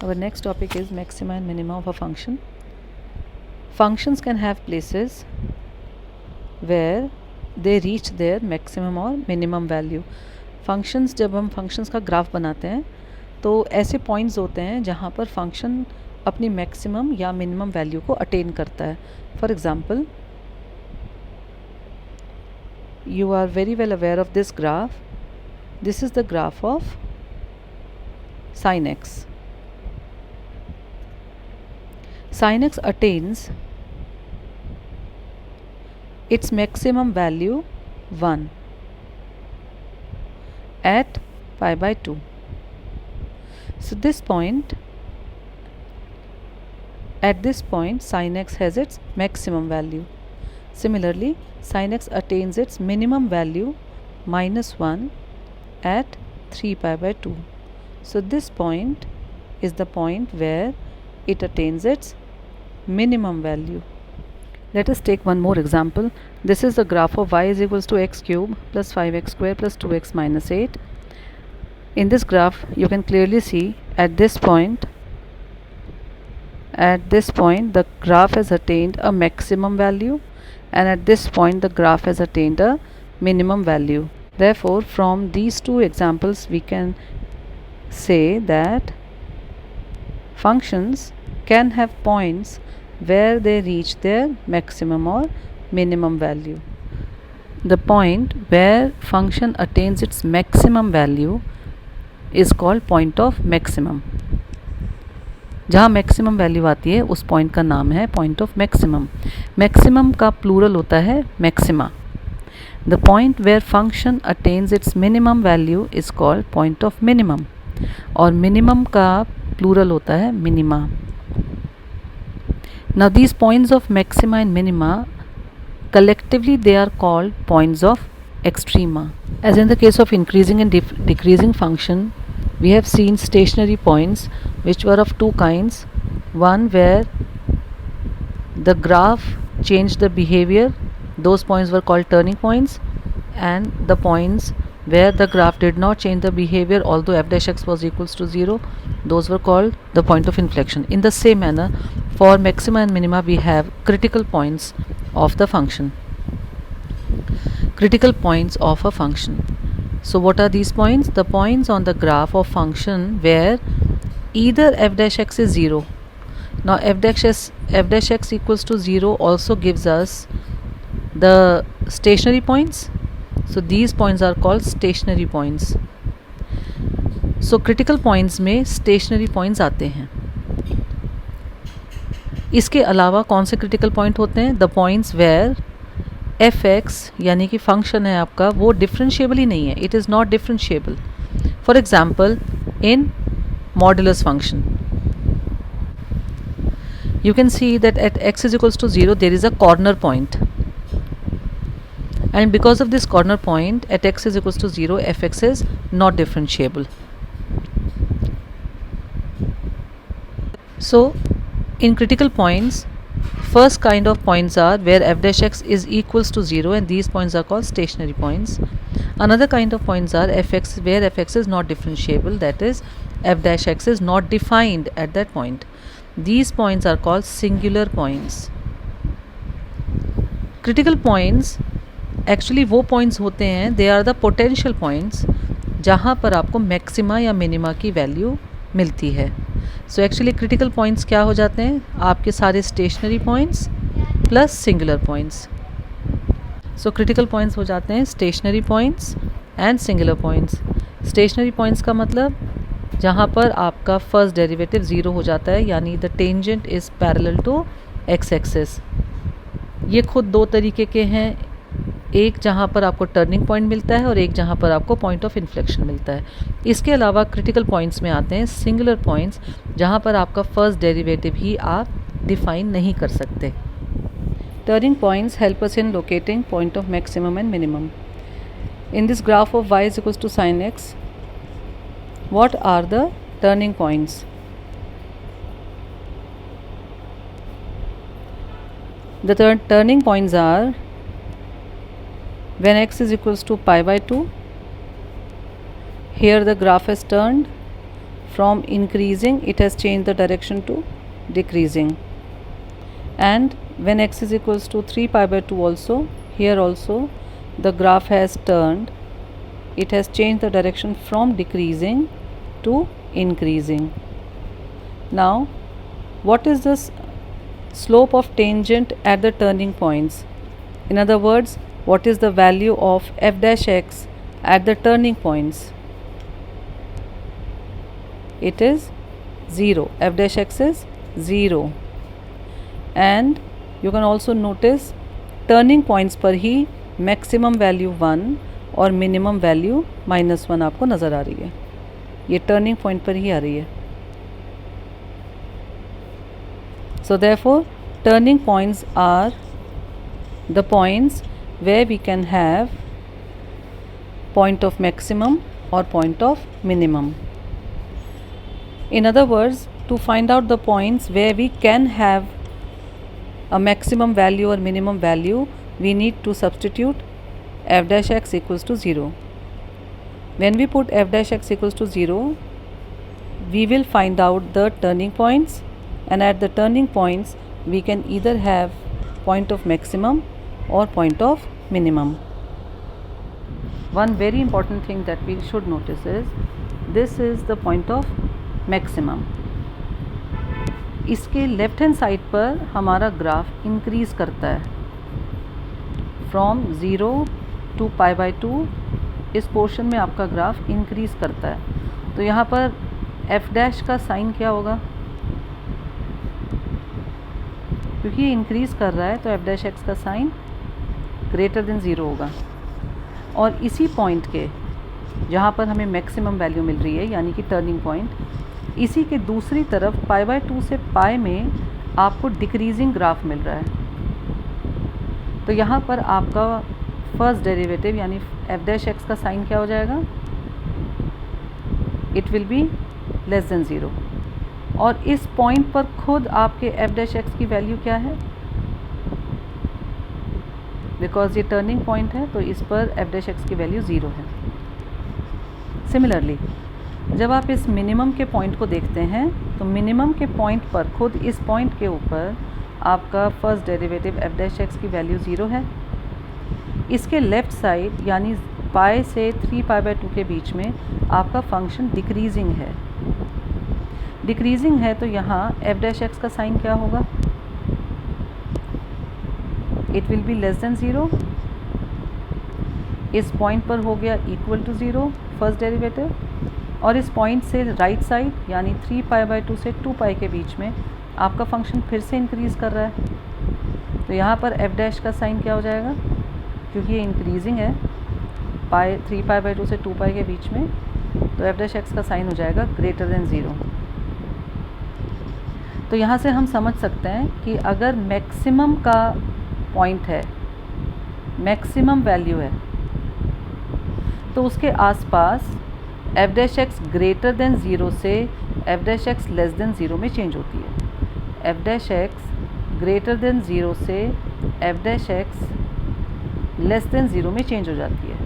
Our next topic is maxima and minima of a function. Functions can have places where they reach their maximum or minimum value. Functions, जब हम functions का graph बनाते हैं तो ऐसे points होते हैं जहाँ पर फंक्शन अपनी मैक्सिमम या मिनिमम वैल्यू को अटेन करता है. For example, you are very well aware of this graph. This is the graph of sin x. Sin x attains its maximum value 1 at pi by 2. So at this point sin x has its maximum value. Similarly, sin x attains its minimum value -1 at 3 pi by 2. So this point is the point where it attains its minimum value. Let us take one more example. This is the graph of y is equals to x cube plus 5x square plus 2x minus 8. In this graph you can clearly see at this point the graph has attained a maximum value, and at this point the graph has attained a minimum value. Therefore, from these two examples we can say that functions can have points where they reach their maximum or minimum value. The point where function attains its maximum value is called point of maximum. जहाँ maximum value आती है उस point का नाम है point of maximum. Maximum का plural होता है maxima. The point where function attains its minimum value is called point of minimum, और मिनिमम का प्लूरल होता है minima. Now these points of maxima and minima, collectively they are called points of extrema. As in the case of increasing and decreasing function, we have seen stationary points which were of two kinds. One where the graph changed the behavior, those points were called turning points, and the points where the graph did not change the behavior although f dash x was equals to 0, those were called the point of inflection. In the same manner, for maxima and minima we have critical points of the function. Critical points of a function. So what are these points? The points on the graph of function where either f dash x is 0. Now f dash x equals to 0 also gives us the stationary points. So these points are called stationary points. So critical points में stationary points आते हैं. इसके अलावा कौन से critical point होते हैं? The points where f(x) यानी कि function है आपका वो differentiable ही नहीं है. It is not differentiable. For example, in modulus function, you can see that at x is equals to 0 there is a corner point, and because of this corner point at x is equals to 0 f(x) is not differentiable. So in critical points, first kind of points are where f dash x is equals to 0, and these points are called stationary points. Another kind of points are fx where fx is not differentiable, that is f dash x is not defined at that point. These points are called singular points. Critical points actually वो points होते हैं, they are the potential points जहाँ पर आपको maxima या minima की value मिलती है. सो एक्चुअली क्रिटिकल पॉइंट्स क्या हो जाते हैं? आपके सारे stationary points plus singular points. So critical points हो जाते हैं stationary points and singular points. Stationary points का मतलब जहाँ पर आपका फर्स्ट डेरिवेटिव ज़ीरो हो जाता है, यानी the tangent is parallel to x axis. ये खुद दो तरीके के हैं, एक जहाँ पर आपको टर्निंग पॉइंट मिलता है और एक जहाँ पर आपको पॉइंट ऑफ इन्फ्लेक्शन मिलता है. इसके अलावा क्रिटिकल पॉइंट्स में आते हैं सिंगुलर पॉइंट्स जहाँ पर आपका फर्स्ट डेरिवेटिव ही आप डिफाइन नहीं कर सकते. Turning points help us in locating point of maximum and minimum. In this graph of y is equals to sin x, what are the turning points? The turning points are when x is equals to pi by 2, here the graph has turned. from increasing it has changed the direction to decreasing. And when x is equals to 3 pi by 2 also, here also the graph has turned, it has changed the direction from decreasing to increasing. Now what is the slope of tangent at the turning points? In other words, what is the value of f dash x at the turning points? It is 0. F dash x is 0. And you can also notice turning points पर ही maximum value 1 और minimum value -1 आपको नज़र आ रही है. ये turning point पर ही आ रही है. So therefore turning points are the points where we can have point of maximum or point of minimum. In other words, to find out the points where we can have a maximum value or minimum value, we need to substitute f dash x equals to 0. When we put f dash x equals to 0, we will find out the turning points, and at the turning points we can either have point of maximum or point of minimum. One very important thing that we should notice is this is the point of maximum. इसके left hand side पर हमारा graph increase करता है from 0 to pi by 2. इस portion में आपका graph increase करता है. तो यहाँ पर f डैश का साइन क्या होगा? क्योंकि ये इंक्रीज़ कर रहा है तो f डैश x का साइन ग्रेटर देन 0 होगा. और इसी पॉइंट के जहाँ पर हमें मैक्सिमम वैल्यू मिल रही है यानी कि टर्निंग पॉइंट, इसी के दूसरी तरफ पाई बाई 2 से पाई में आपको डिक्रीजिंग ग्राफ मिल रहा है. तो यहाँ पर आपका फर्स्ट डेरिवेटिव यानी f डैश x का साइन क्या हो जाएगा? It will be less than 0. और इस पॉइंट पर खुद आपके f डैश x की वैल्यू क्या है? बिकॉज ये टर्निंग पॉइंट है तो इस पर f डैश x की वैल्यू 0 है. सिमिलरली जब आप इस मिनिमम के पॉइंट को देखते हैं तो मिनिमम के पॉइंट पर खुद इस पॉइंट के ऊपर आपका first derivative f dash x की वैल्यू 0 है. इसके लेफ़्ट साइड यानी पाई से 3 पाई बाई 2 के बीच में आपका फंक्शन डिक्रीजिंग है. डिक्रीजिंग है तो यहाँ f डैश x का साइन क्या होगा? It will be less than 0. इस पॉइंट पर हो गया इक्वल टू 0 फर्स्ट डेरिवेटिव. और इस पॉइंट से राइट साइड यानी 3 पाई बाई 2 से 2 पाई के बीच में आपका फंक्शन फिर से इंक्रीज़ कर रहा है. तो यहाँ पर f डैश का साइन क्या हो जाएगा? क्योंकि ये इंक्रीजिंग है 3 पाई बाई 2 से 2 पाई के बीच में, तो f डैश x का साइन हो जाएगा ग्रेटर देन 0. तो यहाँ से हम समझ सकते हैं कि अगर मैक्सिमम का पॉइंट है, मैक्सिमम वैल्यू है, तो उसके आसपास f dash x greater than 0 से f dash x less than 0 में चेंज होती है. f dash x greater than 0 से f dash x less than 0 में चेंज हो जाती है.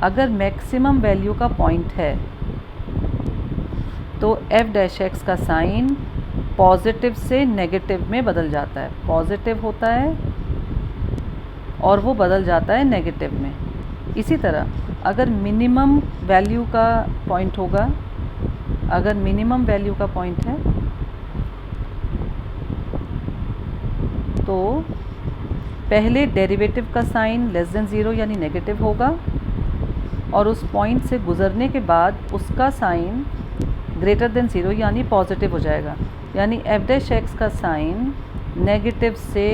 अगर मैक्सिमम वैल्यू का पॉइंट है तो f डैश x का साइन पॉजिटिव से नेगेटिव में बदल जाता है. पॉजिटिव होता है और वो बदल जाता है नेगेटिव में. इसी तरह अगर मिनिमम वैल्यू का पॉइंट होगा, अगर मिनिमम वैल्यू का पॉइंट है तो पहले डेरिवेटिव का साइन लेस देन 0 यानी नेगेटिव होगा और उस पॉइंट से गुज़रने के बाद उसका साइन ग्रेटर देन 0 यानी पॉजिटिव हो जाएगा. यानी f डैश x का साइन नेगेटिव से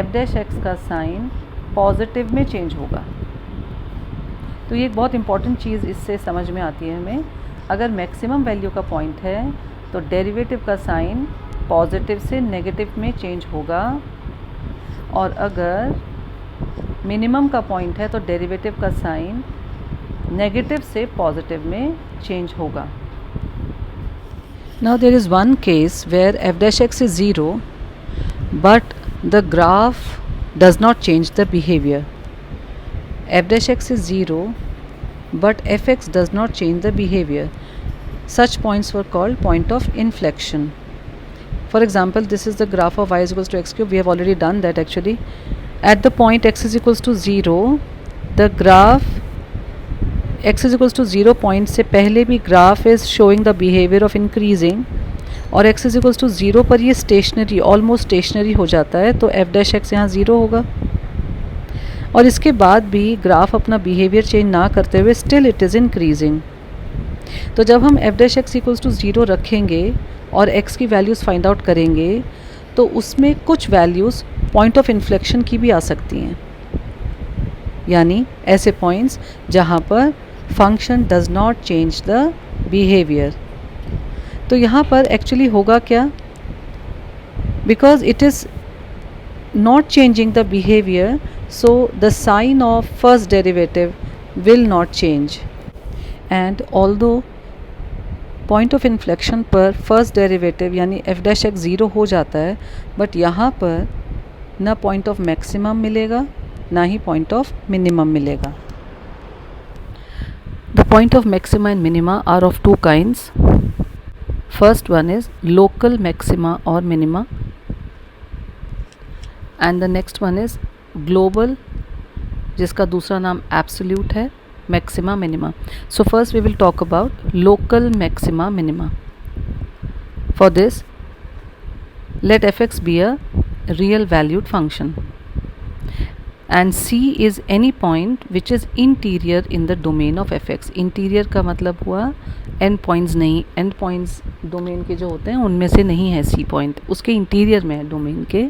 f डैश x का साइन पॉजिटिव में चेंज होगा. तो ये एक बहुत इंपॉर्टेंट चीज़ इससे समझ में आती है हमें. अगर मैक्सिमम वैल्यू का पॉइंट है तो डेरिवेटिव का साइन पॉजिटिव से नेगेटिव में चेंज होगा, और अगर मिनिमम का पॉइंट है तो डेरिवेटिव का साइन नेगेटिव से पॉजिटिव में चेंज होगा. Now there is one case where f dash x is 0 but the graph does not change the behavior. f dash x is 0 but fx does not change the behavior. Such points were called point of inflection. For example, this is the graph of y is equals to x cube. We have already done that actually. At the point x is equals to 0, the graph x is equals to 0 point से पहले भी graph is showing the behaviour of increasing, और x is equals to 0 पर ये stationery, almost stationery हो जाता है, तो f डैश x यहाँ 0 होगा। और इसके बाद भी ग्राफ अपना बिहेवियर चेंज ना करते हुए स्टिल इट इज़ इंक्रीजिंग। तो जब हम f dash x equals to 0 रखेंगे और x की वैल्यूज़ फाइंड आउट करेंगे, तो उसमें कुछ वैल्यूज़ पॉइंट ऑफ इन्फ्लेक्शन की भी आ सकती हैं, यानी ऐसे पॉइंट्स जहाँ पर function does not change the behaviour. तो यहाँ पर एक्चुअली होगा क्या, because it is not changing the behaviour, so the sign of first derivative will not change, and although point of inflection पर फर्स्ट डेरिवेटिव यानी f dash x 0 हो जाता है, बट यहाँ पर ना पॉइंट ऑफ मैक्सिमम मिलेगा ना ही पॉइंट ऑफ मिनिमम मिलेगा। The point of maxima and minima are of two kinds. First one is local maxima और minima, and the next one is global, जिसका दूसरा नाम एब्सोल्यूट है, maxima minima. So first we will talk about local maxima minima. For this let f(x) be a real valued function and c is any point which is interior in the domain of f(x). interior का मतलब हुआ n points नहीं, n points domain के जो होते हैं उनमें से नहीं है c point, उसके interior में है domain के,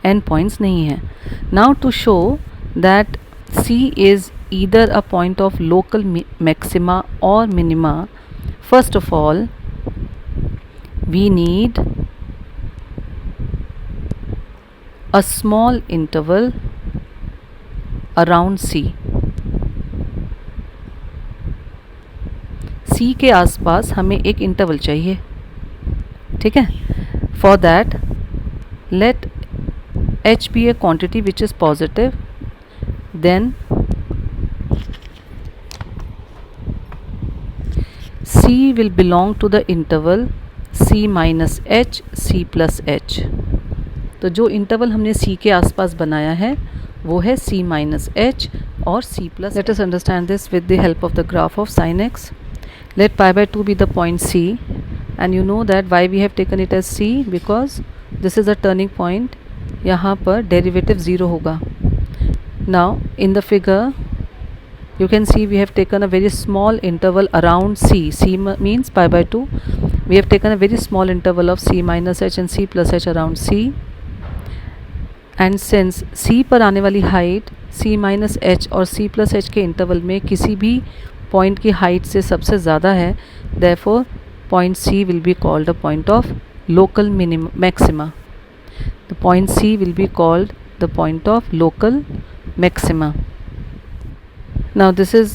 n points नहीं है। now to show that c is either a point of local maxima or minima, first of all we need a small interval around C। C के आसपास हमें एक इंटरवल चाहिए, ठीक है। For that let H be a quantity which is positive, then C will belong to the interval C minus H, C plus H। तो जो interval हमने C के आसपास बनाया है वो है C माइनस H और C plus. Let us understand this with the help of the graph of sin x। Let pi by 2 be the point C, and you know that why we have taken it as C, because this is a turning point, यहाँ पर derivative 0 होगा। Now in the figure you can see we have taken a very small interval around C. C means pi by 2. We have taken a very small interval of C minus H and C plus H around C. And since C पर आने वाली height C minus H और C plus H के interval में किसी भी point की height से सबसे ज़्यादा है, therefore point C will be called a point of local maxima. The point C will be called the point of local maxima. Now this is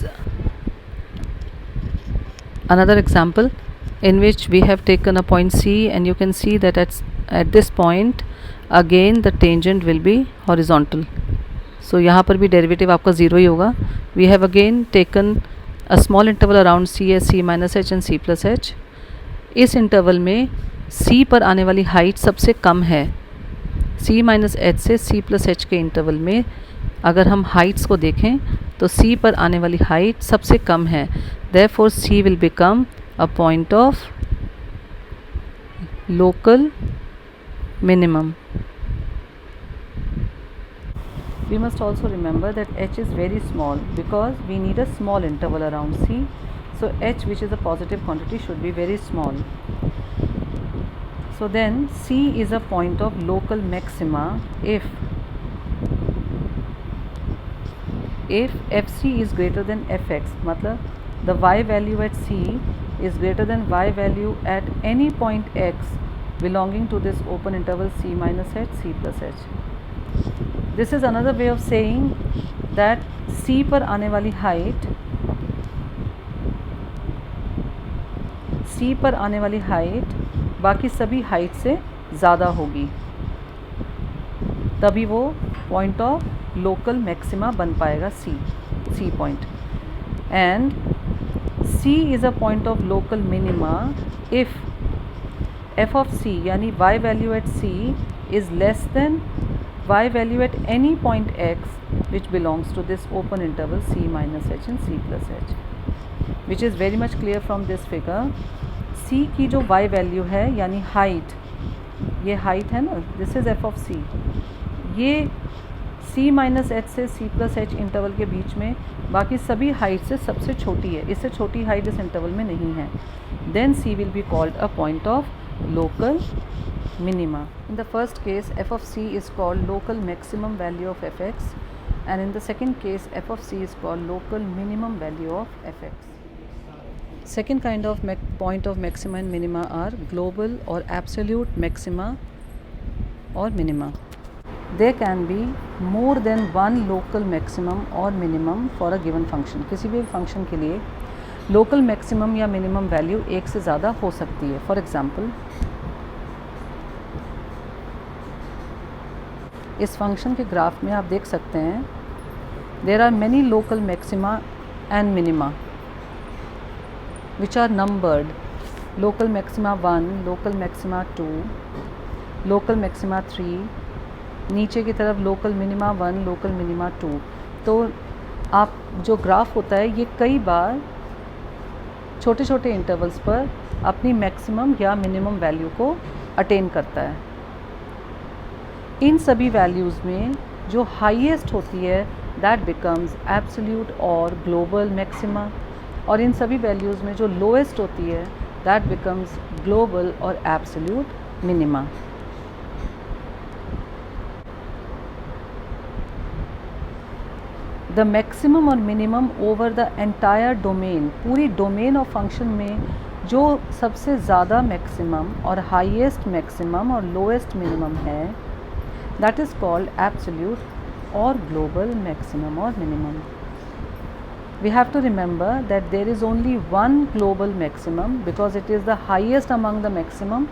another example in which we have taken a point C, and you can see that at this point again the tangent will be horizontal. So यहाँ पर भी derivative आपका 0 ही होगा। We have again taken a small interval around C as C minus H and C plus H. इस interval में C पर आने वाली हाइट सबसे कम है। C माइनस H से C प्लस H के इंटरवल में अगर हम हाइट्स को देखें तो C पर आने वाली हाइट सबसे कम है, therefore C will become a point of local minimum. We must also remember that H is very small because we need a small interval around C, so H, which is a positive quantity, should be very small. So then C is a point of local maxima if fc is greater than fx, मतलब the y value at C is greater than y value at any point x belonging to this open interval C minus H, C plus H. This is another way of saying that C पर आने वाली height, C पर आने वाली height बाकी सभी height से ज़्यादा होगी, तभी वो पॉइंट ऑफ लोकल मैक्सिमा बन पाएगा C point. And C is a point of local minima if f of c यानी y value at c is less than y value at any point x which belongs to this open interval c minus h and c plus h, which is very much clear from this figure. c की जो y value है यानी height, ये height है ना, this is f of c, ये c minus H से c plus H interval के बीच में बाकी सभी हाइट से सबसे छोटी है, इससे छोटी हाइट इस इंटरवल में नहीं है. Then c will be called a point of local minima. In the first case f of c is called local maximum value of fx, and in the second case f of c is called local minimum value of fx. Second kind of point of maxima and minima are global or absolute maxima or minima. There can be more than one local maximum or minimum for a given function. किसी भी function के लिए local maximum या minimum value एक से ज़्यादा हो सकती है. फॉर एग्ज़ाम्पल, इस फंक्शन के ग्राफ में आप देख सकते हैं there are many local maxima and minima which are numbered. Local maxima 1, local maxima 2, local maxima 3, नीचे की तरफ लोकल मिनिमा 1, लोकल मिनिमा 2. तो आप जो ग्राफ होता है ये कई बार छोटे छोटे इंटरवल्स पर अपनी मैक्सिमम या मिनिमम वैल्यू को अटेन करता है. इन सभी वैल्यूज़ में जो हाईएस्ट होती है दैट बिकम्स एब्सोल्यूट और ग्लोबल मैक्सिमा, और इन सभी वैल्यूज़ में जो लोएस्ट होती है दैट बिकम्स ग्लोबल और एब्सोल्यूट मिनिमा. द मैक्सिमम और minimum over the entire domain, पूरी डोमेन ऑफ फंक्शन में जो सबसे ज़्यादा मैक्सिमम और हाईएस्ट मैक्सिमम और लोएस्ट मिनिमम है दैट इज़ कॉल्ड एब्सोल्यूट और ग्लोबल मैक्सिमम और minimum. We have to remember that there is only one global maximum because it is the highest among the maximum,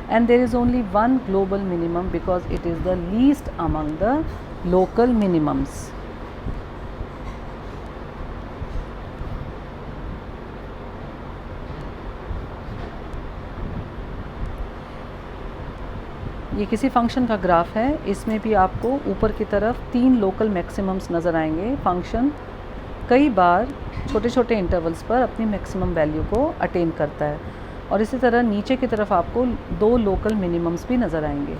and there is only one global minimum because it is the least among the local minimums. ये किसी function का graph है, इसमें भी आपको ऊपर की तरफ 3 लोकल मैक्सिमम्स नज़र आएंगे. फंक्शन कई बार छोटे छोटे इंटरवल्स पर अपनी मैक्सिमम वैल्यू को अटेन करता है, और इसी तरह नीचे की तरफ आपको 2 लोकल मिनिमम्स भी नज़र आएंगे.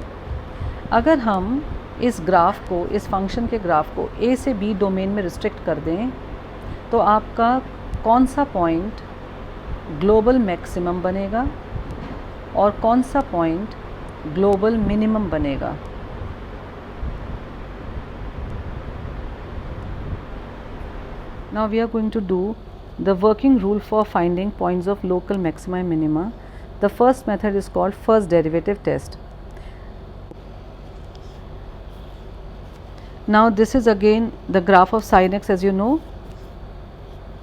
अगर हम इस ग्राफ को, इस फंक्शन के ग्राफ को ए से बी डोमेन में रिस्ट्रिक्ट कर दें तो आपका कौन सा पॉइंट ग्लोबल मैक्सिमम बनेगा और कौन सा पॉइंट ग्लोबल मिनिमम बनेगा. Now we are going to do the working rule for finding points of local maxima and minima. The first method is called first derivative test. Now this is again the graph of sin x, as you know.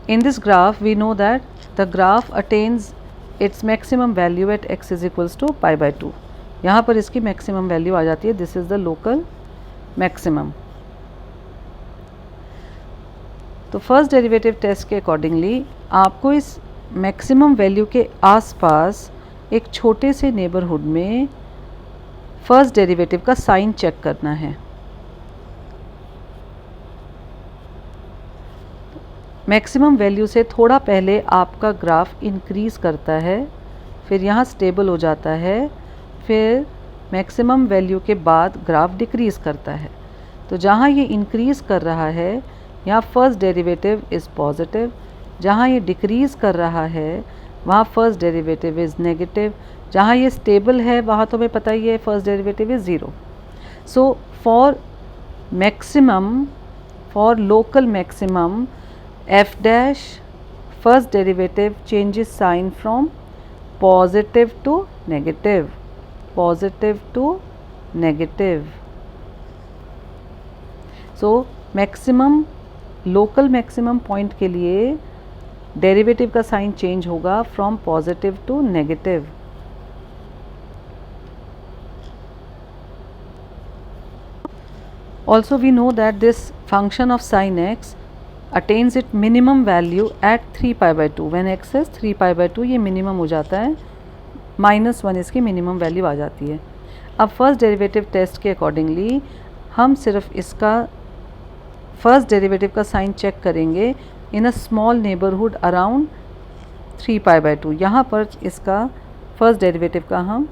In this graph we know that the graph attains its maximum value at x is equals to pi by 2. यहाँ पर इसकी maximum value आ जाती है. This is the local maximum. तो first derivative test के accordingly आपको इस maximum value के आसपास एक छोटे से नेबरहुड में फर्स्ट डेरिवेटिव का साइन चेक करना है. मैक्सिमम वैल्यू से थोड़ा पहले आपका ग्राफ इंक्रीज़ करता है, फिर यहाँ स्टेबल हो जाता है, फिर मैक्सिमम वैल्यू के बाद ग्राफ डिक्रीज़ करता है. तो जहाँ ये इंक्रीज़ कर रहा है यहाँ फर्स्ट डेरिवेटिव इज़ पॉजिटिव, जहाँ ये डिक्रीज़ कर रहा है वहाँ फर्स्ट डेरिवेटिव इज़ नेगेटिव, जहाँ ये स्टेबल है वहाँ तो हमें पता ही है first derivative is 0. So for maximum, for local maximum f dash first derivative changes sign from positive to negative, positive to negative. So maximum, local maximum point के लिए डेरिवेटिव का साइन चेंज होगा from positive to negative. Also we know that this function of sin x attains it minimum value at 3π/2 when x is 3π/2, ये minimum हो जाता है, -1 इसकी minimum value आ जाती है। अब फर्स्ट डेरिवेटिव टेस्ट के अकॉर्डिंगली हम सिर्फ इसका फर्स्ट डेरिवेटिव का साइन चेक करेंगे इन अ स्मॉल नेबरहुड अराउंड 3π/2। यहाँ पर इसका फर्स्ट डेरिवेटिव का हम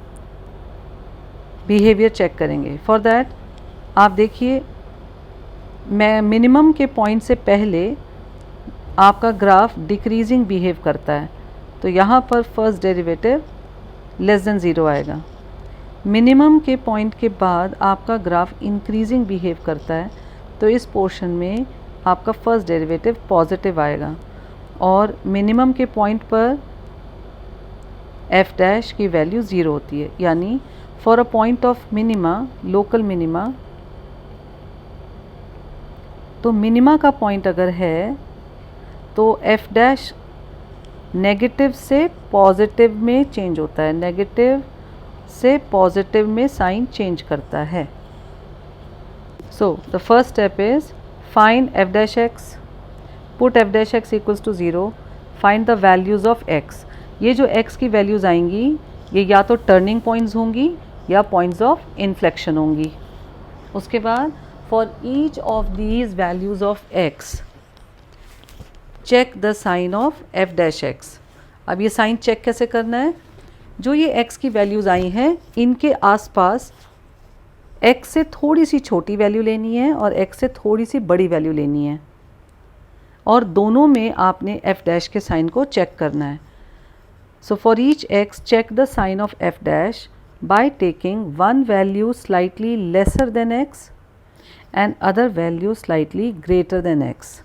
बिहेवियर चेक करेंगे। फॉर दैट आप देखिए, मैं मिनिमम के पॉइंट से पहले आपका ग्राफ डिक्रीजिंग बिहेव करता है, तो यहाँ पर फर्स्ट डेरिवेटिव लेस देन 0 आएगा। मिनिमम के पॉइंट के बाद आपका ग्राफ इंक्रीजिंग बिहेव करता है, तो इस पोर्शन में आपका फर्स्ट डेरिवेटिव पॉजिटिव आएगा। और मिनिमम के पॉइंट पर एफ डैश की वैल्यू 0 होती है, यानी for a point of minima, local minima, तो मिनिमा का पॉइंट अगर है तो एफ डैश नेगेटिव से पॉजिटिव में चेंज होता है, नेगेटिव से पॉजिटिव में साइन चेंज करता है। So the first step is find f dash x, put f dash x equals to 0, find the values of x. ये जो एक्स की वैल्यूज़ आएंगी ये या तो टर्निंग पॉइंट्स होंगी या पॉइंट्स ऑफ इन्फ्लेक्शन होंगी। उसके बाद for each of these values of x check the sign of f dash x. अब ये साइन चेक कैसे करना है, जो ये x की वैल्यूज़ आई हैं इनके आसपास x से थोड़ी सी छोटी वैल्यू लेनी है और x से थोड़ी सी बड़ी वैल्यू लेनी है, और दोनों में आपने f डैश के साइन को चेक करना है। So for each x check the sign of f dash by taking one value slightly lesser than x and other value slightly greater than x।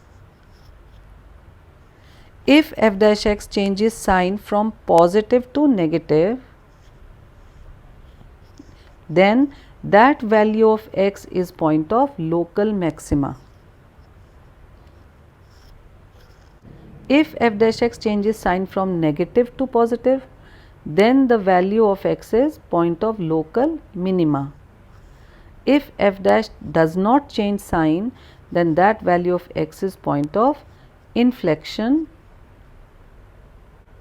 If f dash x changes sign from positive to negative, then that value of x is point of local maxima. If f dash x changes sign from negative to positive, then the value of x is point of local minima. If f dash does not change sign, then that value of x is point of inflection,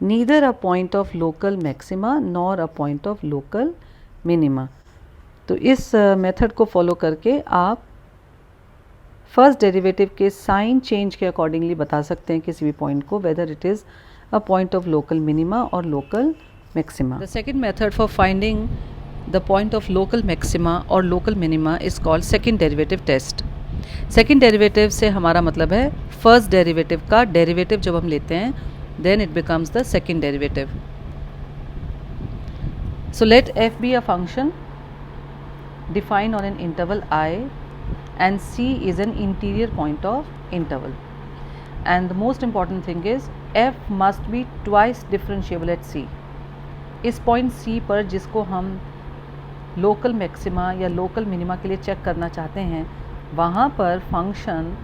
neither a point of local maxima nor a point of local minima। तो इस method को follow करके आप first derivative के sign change के accordingly बता सकते हैं किसी भी पॉइंट को, whether it is a point of local minima और local maxima. The second method for finding the point of local maxima और local minima is called second derivative test. Second derivative से हमारा मतलब है फर्स्ट डेरिवेटिव का derivative जब हम लेते हैं, then it becomes the second derivative. So let f be a function defined on an interval I and c is an interior point of interval, and the most important thing is f must be twice differentiable at c। इस point c पर जिसको हम local maxima या local minima के लिए check करना चाहते हैं, वहाँ पर फंक्शन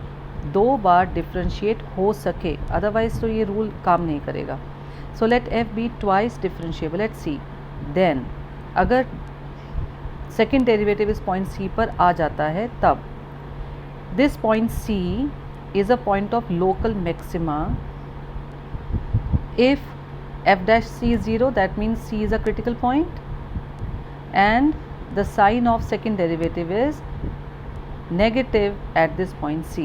2 बार डिफ्रेंशिएट हो सके, अदरवाइज तो ये रूल काम नहीं करेगा। So let f be twice differentiable at c, then अगर सेकेंड डेरिवेटिव इस पॉइंट c पर आ जाता है तब this point c is a point of local maxima. If f dash c is 0, that means c is a critical point and the sign of second derivative is negative at this point c.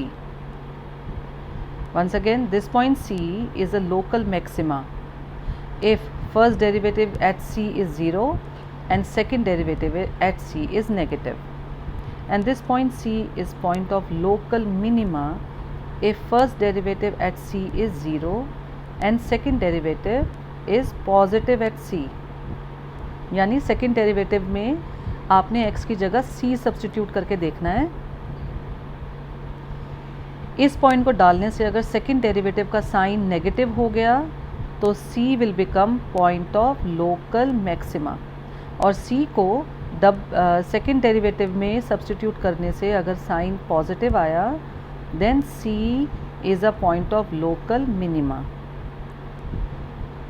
Once again, this point c is a local maxima if first derivative at c is 0 and second derivative at c is negative, and this point c is point of local minima if first derivative at c is 0 and second derivative is positive at c। यानी second derivative में आपने x की जगह c substitute करके देखना है। इस point को डालने से अगर सेकेंड डेरिवेटिव का साइन नेगेटिव हो गया तो c will become point of local maxima, और c को सेकेंड डेरिवेटिव में सब्स्टिट्यूट करने से अगर साइन पॉजिटिव आया then c is a point of local minima.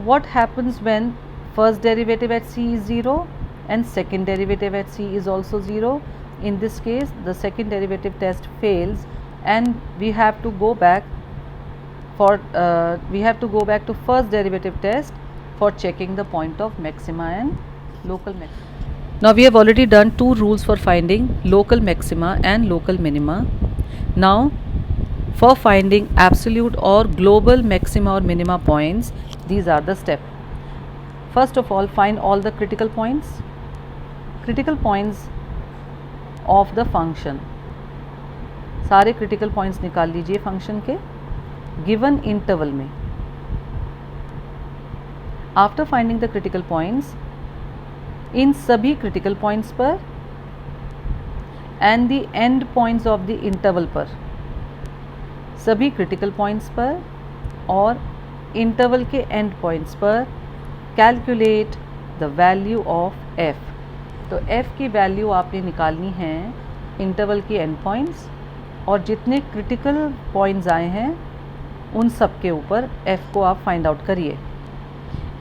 What happens when first derivative at c is 0 and second derivative at c is also 0? In this case the second derivative test fails and we have to go back we have to go back to first derivative test for checking the point of maxima and local maxima. Now we have already done two rules for finding local maxima and local minima. Now for finding absolute or global maxima or minima points, these are the steps. First of all, find all the critical points. Critical points of the function, सारे critical points निकाल लीजिए function के given interval में. After finding the critical points, इन सभी critical points पर and the end points of the interval पर, सभी critical points पर और interval के end points पर calculate the value of f. तो f की वैल्यू आपने निकालनी है इंटरवल की एंड पॉइंट्स, और जितने क्रिटिकल पॉइंट्स आए हैं उन सब के ऊपर f को आप फाइंड आउट करिए.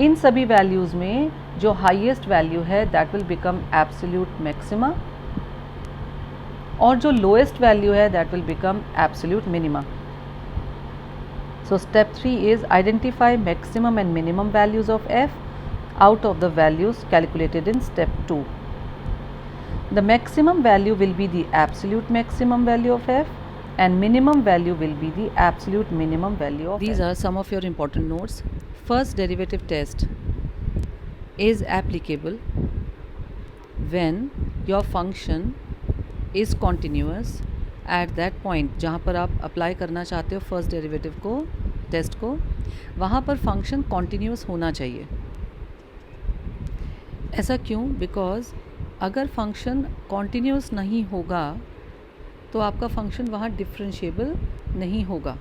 इन सभी वैल्यूज़ में जो हाईएस्ट वैल्यू है that will become absolute maxima, और जो लोएस्ट वैल्यू है that will become absolute minima. So step 3 is identify maximum and minimum values of f out of the values calculated in step 2. The maximum value will be the absolute maximum value of f and minimum value will be the absolute minimum value of f. These are some of your important notes. First derivative test is applicable when your function is continuous at that point जहाँ पर आप apply करना चाहते हो first derivative को, test को, वहाँ पर फंक्शन कॉन्टीन्यूस होना चाहिए. ऐसा क्यों? बिकॉज अगर फंक्शन कॉन्टीन्यूस नहीं होगा तो आपका फंक्शन वहाँ डिफरेंशिएबल नहीं होगा.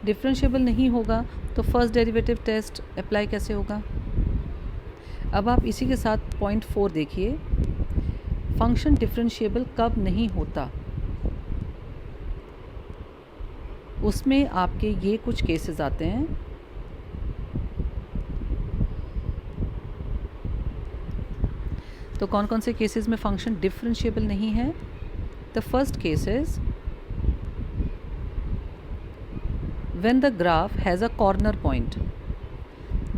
डिफरेंशिएबल नहीं होगा तो फर्स्ट डेरिवेटिव टेस्ट अप्लाई कैसे होगा? अब आप इसी के साथ पॉइंट 4 देखिए. फंक्शन डिफरेंशिएबल कब नहीं होता, उसमें आपके ये कुछ केसेस आते हैं. तो कौन कौन से केसेस में फंक्शन डिफरेंशिएबल नहीं है? The first case is when the graph has a corner point.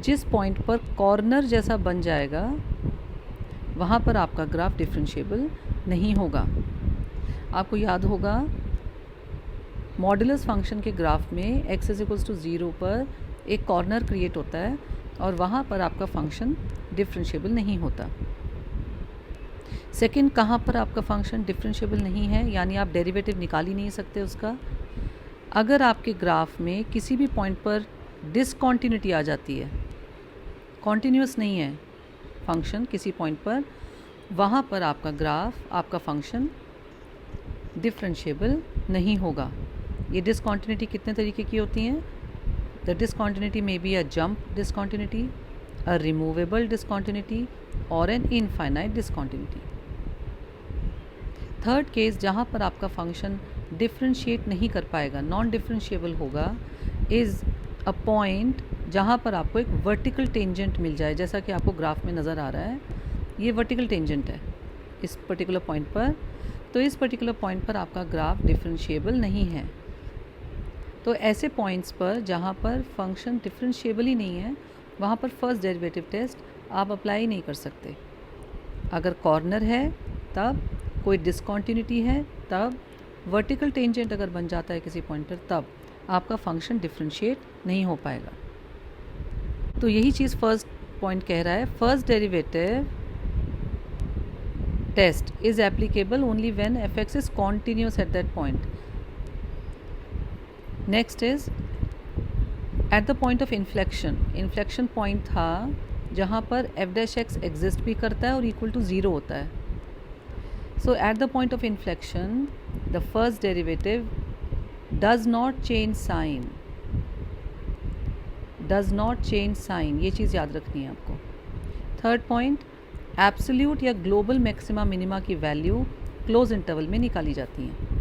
जिस पॉइंट पर कॉर्नर जैसा बन जाएगा वहाँ पर आपका ग्राफ डिफरेंशिएबल नहीं होगा. आपको याद होगा मॉडुलस फंक्शन के ग्राफ में x इज इक्वल्स टू 0 पर एक कॉर्नर क्रिएट होता है और वहाँ पर आपका फंक्शन डिफरेंशिएबल नहीं होता. सेकंड, कहाँ पर आपका फंक्शन डिफरेंशिएबल नहीं है, यानी आप डेरिवेटिव निकाल ही नहीं सकते उसका? अगर आपके ग्राफ में किसी भी पॉइंट पर डिसकॉन्टिन्यूटी आ जाती है, कॉन्टिन्यूस नहीं है फंक्शन किसी पॉइंट पर, वहाँ पर आपका ग्राफ, आपका फंक्शन डिफरेंशिएबल नहीं होगा. ये डिसकॉन्टिन्यूटी कितने तरीके की होती हैं? The discontinuity may be a jump discontinuity, a removable discontinuity और an infinite discontinuity. Third case जहाँ पर आपका फंक्शन डिफरेंशिएट नहीं कर पाएगा, नॉन डिफरेंशिएबल होगा, इज़ अ पॉइंट जहाँ पर आपको एक वर्टिकल टेंजेंट मिल जाए, जैसा कि आपको ग्राफ में नज़र आ रहा है. ये वर्टिकल टेंजेंट है इस पर्टिकुलर पॉइंट पर, तो इस पर्टिकुलर पॉइंट पर आपका ग्राफ डिफरेंशिएबल नहीं है. तो ऐसे पॉइंट्स पर जहाँ पर फंक्शन डिफरेंशिएबल ही नहीं है वहाँ पर फर्स्ट डेरिवेटिव टेस्ट आप अप्लाई नहीं कर सकते. अगर कॉर्नर है तब, कोई डिसकॉन्टिन्यूटी है तब, वर्टिकल टेंजेंट अगर बन जाता है किसी पॉइंट पर तब आपका फंक्शन डिफरेंशिएट नहीं हो पाएगा. तो यही चीज़ फर्स्ट पॉइंट कह रहा है. First derivative test is applicable only when f(x) is continuous at that point. Next is at the point of inflection. Inflection point था जहाँ पर f'(x) एग्जिस्ट भी करता है और इक्वल टू 0 होता है. So at the point of inflection the first derivative does not change sign. Does not change sign, ये चीज़ याद रखनी है आपको. थर्ड पॉइंट, एब्सोल्यूट या ग्लोबल मैक्सिमा मिनिमा की वैल्यू क्लोज इंटरवल में निकाली जाती हैं.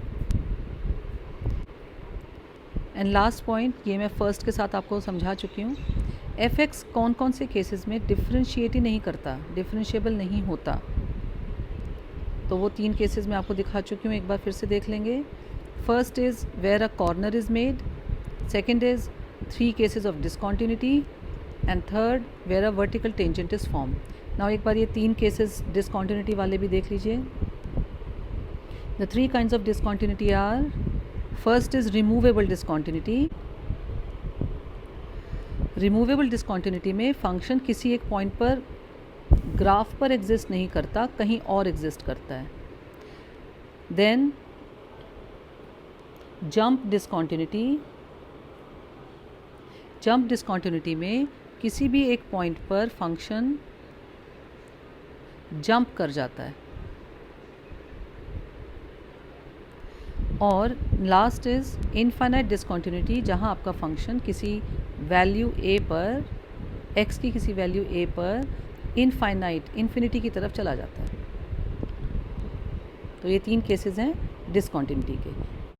एंड लास्ट पॉइंट, ये मैं फर्स्ट के साथ आपको समझा चुकी हूँ, f(x) कौन कौन से केसेस में डिफरेंशिएट ही नहीं करता, डिफरेंशिएबल नहीं होता. तो वो 3 केसेस में आपको दिखा चुकी हूँ, एक बार फिर से देख लेंगे. First is where a corner is made. Second is 3 cases of discontinuity, and third where a vertical tangent is formed. Now एक बार ये 3 cases discontinuity वाले भी देख लीजिए. The 3 kinds of discontinuity are, first is removable discontinuity. Removable discontinuity में function किसी एक point पर ग्राफ पर एग्जिस्ट नहीं करता, कहीं और एग्जिस्ट करता है. Then jump discontinuity. Jump discontinuity में किसी भी एक पॉइंट पर फंक्शन जंप कर जाता है. और लास्ट इज़ इनफाइनाइट डिसकॉन्टिन्यूटी, जहाँ आपका फंक्शन किसी वैल्यू a पर, x की किसी वैल्यू a पर इनफाइनाइट इन्फिनिटी की तरफ चला जाता है. तो ये 3 केसेस हैं डिसकॉन्टिन्यूटी के.